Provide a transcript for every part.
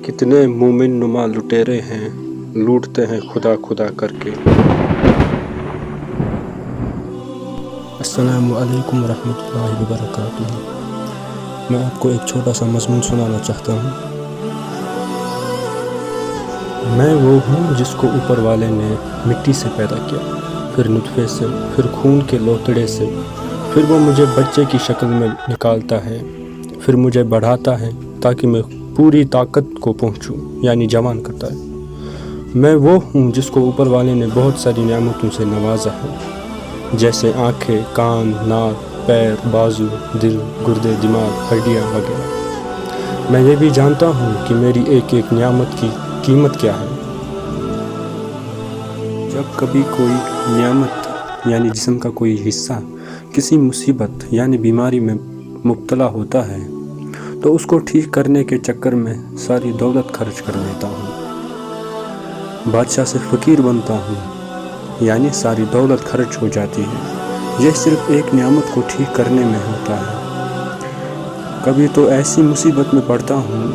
کتنے مومن نما لٹیرے ہیں، لوٹتے ہیں خدا خدا کر کے۔ السلام علیکم ورحمۃ اللہ وبرکاتہ۔ میں آپ کو ایک چھوٹا سا مضمون سنانا چاہتا ہوں۔ میں وہ ہوں جس کو اوپر والے نے مٹی سے پیدا کیا، پھر نطفے سے، پھر خون کے لوتڑے سے، پھر وہ مجھے بچے کی شکل میں نکالتا ہے، پھر مجھے بڑھاتا ہے تاکہ میں پوری طاقت کو پہنچوں، یعنی جوان کرتا ہے۔ میں وہ ہوں جس کو اوپر والے نے بہت ساری نعمتوں سے نوازا ہے، جیسے آنکھیں، کان، ناک، پیر، بازو، دل، گردے، دماغ، ہڈیاں وغیرہ۔ میں یہ بھی جانتا ہوں کہ میری ایک ایک نعمت کی قیمت کیا ہے۔ جب کبھی کوئی نعمت یعنی جسم کا کوئی حصہ کسی مصیبت یعنی بیماری میں مبتلا ہوتا ہے تو اس کو ٹھیک کرنے کے چکر میں ساری دولت خرچ کر دیتا ہوں۔ بادشاہ سے فقیر بنتا ہوں، یعنی ساری دولت خرچ ہو جاتی ہے۔ یہ صرف ایک نعمت کو ٹھیک کرنے میں ہوتا ہے۔ کبھی تو ایسی مصیبت میں پڑتا ہوں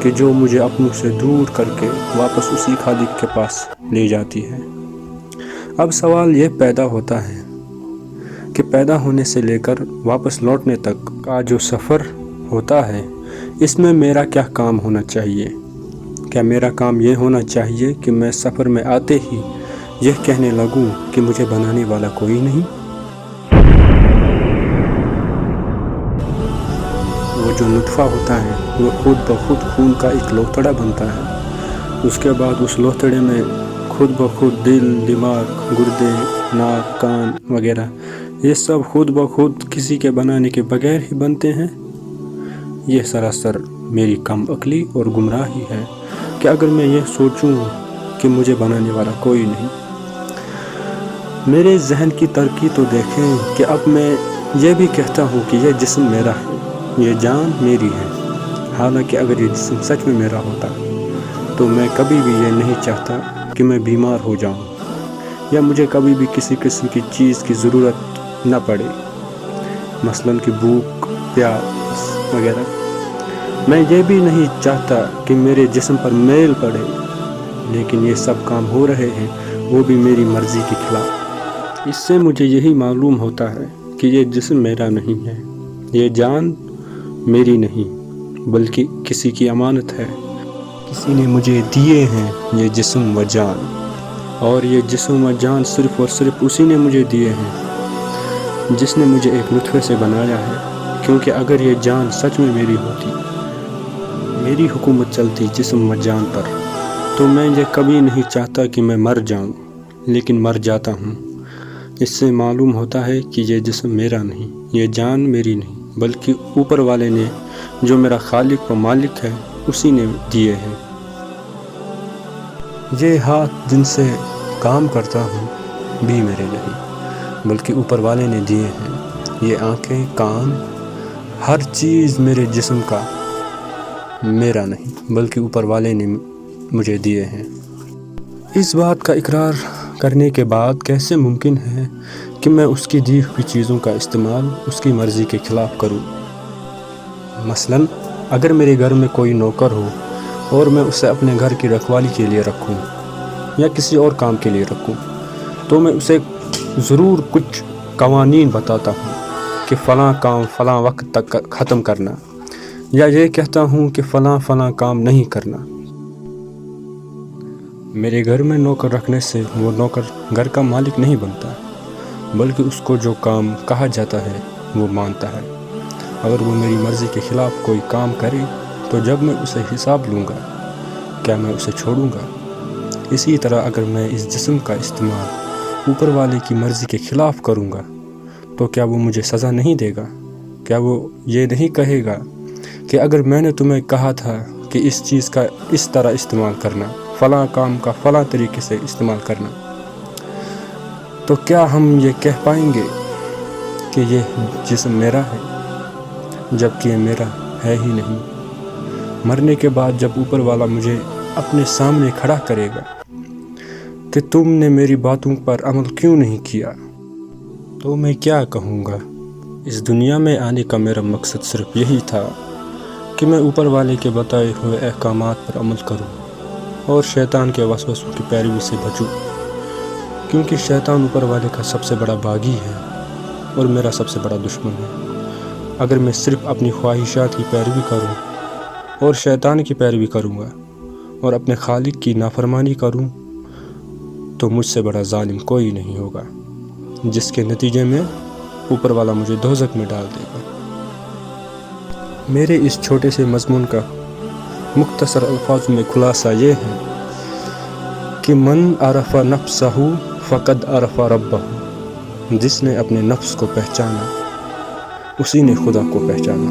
کہ جو مجھے اپنوں سے دور کر کے واپس اسی خالق کے پاس لے جاتی ہے۔ اب سوال یہ پیدا ہوتا ہے کہ پیدا ہونے سے لے کر واپس لوٹنے تک کا جو سفر ہوتا ہے، اس میں میرا کیا کام ہونا چاہیے؟ کیا میرا کام یہ ہونا چاہیے کہ میں سفر میں آتے ہی یہ کہنے لگوں کہ مجھے بنانے والا کوئی نہیں؟ وہ جو نطفہ ہوتا ہے وہ خود بخود خون کا ایک لوتڑا بنتا ہے۔ اس کے بعد اس لوتڑے میں خود بخود دل، دماغ، گردے، ناک، کان وغیرہ یہ سب خود بخود کسی کے بنانے کے بغیر ہی بنتے ہیں۔ یہ سراسر میری کم عقلی اور گمراہی ہے کہ اگر میں یہ سوچوں کہ مجھے بنانے والا کوئی نہیں۔ میرے ذہن کی ترقی تو دیکھیں کہ اب میں یہ بھی کہتا ہوں کہ یہ جسم میرا ہے، یہ جان میری ہے۔ حالانکہ اگر یہ جسم سچ میں میرا ہوتا تو میں کبھی بھی یہ نہیں چاہتا کہ میں بیمار ہو جاؤں یا مجھے کبھی بھی کسی قسم کی چیز کی ضرورت نہ پڑے، مثلاً کہ بھوک، پیاس وغیرہ۔ میں یہ بھی نہیں چاہتا کہ میرے جسم پر میل پڑے، لیکن یہ سب کام ہو رہے ہیں وہ بھی میری مرضی کے خلاف۔ اس سے مجھے یہی معلوم ہوتا ہے کہ یہ جسم میرا نہیں ہے، یہ جان میری نہیں بلکہ کسی کی امانت ہے۔ کسی نے مجھے دیے ہیں یہ جسم و جان، اور یہ جسم و جان صرف اور صرف اسی نے مجھے دیے ہیں جس نے مجھے ایک نطفے سے بنایا ہے۔ کیونکہ اگر یہ جان سچ میں میری ہوتی، میری حکومت چلتی جسم و جان پر، تو میں یہ کبھی نہیں چاہتا کہ میں مر جاؤں، لیکن مر جاتا ہوں۔ اس سے معلوم ہوتا ہے کہ یہ جسم میرا نہیں، یہ جان میری نہیں بلکہ اوپر والے نے، جو میرا خالق و مالک ہے، اسی نے دیے ہیں۔ یہ ہاتھ جن سے کام کرتا ہوں بھی میرے نہیں بلکہ اوپر والے نے دیے ہیں۔ یہ آنکھیں، کان، ہر چیز میرے جسم کا میرا نہیں بلکہ اوپر والے نے مجھے دیے ہیں۔ اس بات کا اقرار کرنے کے بعد کیسے ممکن ہے کہ میں اس کی دی ہوئی چیزوں کا استعمال اس کی مرضی کے خلاف کروں؟ مثلاً اگر میرے گھر میں کوئی نوکر ہو اور میں اسے اپنے گھر کی رکھوالی کے لیے رکھوں یا کسی اور کام کے لیے رکھوں، تو میں اسے ضرور کچھ قوانین بتاتا ہوں کہ فلاں کام فلاں وقت تک ختم کرنا، یا یہ کہتا ہوں کہ فلاں فلاں کام نہیں کرنا۔ میرے گھر میں نوکر رکھنے سے وہ نوکر گھر کا مالک نہیں بنتا بلکہ اس کو جو کام کہا جاتا ہے وہ مانتا ہے۔ اگر وہ میری مرضی کے خلاف کوئی کام کرے تو جب میں اسے حساب لوں گا، کیا میں اسے چھوڑوں گا؟ اسی طرح اگر میں اس جسم کا استعمال اوپر والے کی مرضی کے خلاف کروں گا تو کیا وہ مجھے سزا نہیں دے گا؟ کیا وہ یہ نہیں کہے گا کہ اگر میں نے تمہیں کہا تھا کہ اس چیز کا اس طرح استعمال کرنا، فلاں کام کا فلاں طریقے سے استعمال کرنا، تو کیا ہم یہ کہہ پائیں گے کہ یہ جسم میرا ہے جبکہ یہ میرا ہے ہی نہیں؟ مرنے کے بعد جب اوپر والا مجھے اپنے سامنے کھڑا کرے گا کہ تم نے میری باتوں پر عمل کیوں نہیں کیا، تو میں کیا کہوں گا؟ اس دنیا میں آنے کا میرا مقصد صرف یہی تھا کہ میں اوپر والے کے بتائے ہوئے احکامات پر عمل کروں اور شیطان کے وسوسوں کی پیروی سے بچوں، کیونکہ شیطان اوپر والے کا سب سے بڑا باغی ہے اور میرا سب سے بڑا دشمن ہے۔ اگر میں صرف اپنی خواہشات کی پیروی کروں اور شیطان کی پیروی کروں گا اور اپنے خالق کی نافرمانی کروں تو مجھ سے بڑا ظالم کوئی نہیں ہوگا، جس کے نتیجے میں اوپر والا مجھے دوزخ میں ڈال دے گا۔ میرے اس چھوٹے سے مضمون کا مختصر الفاظ میں خلاصہ یہ ہے کہ من عرف نفسہ فقد عرف ربہ، جس نے اپنے نفس کو پہچانا اسی نے خدا کو پہچانا۔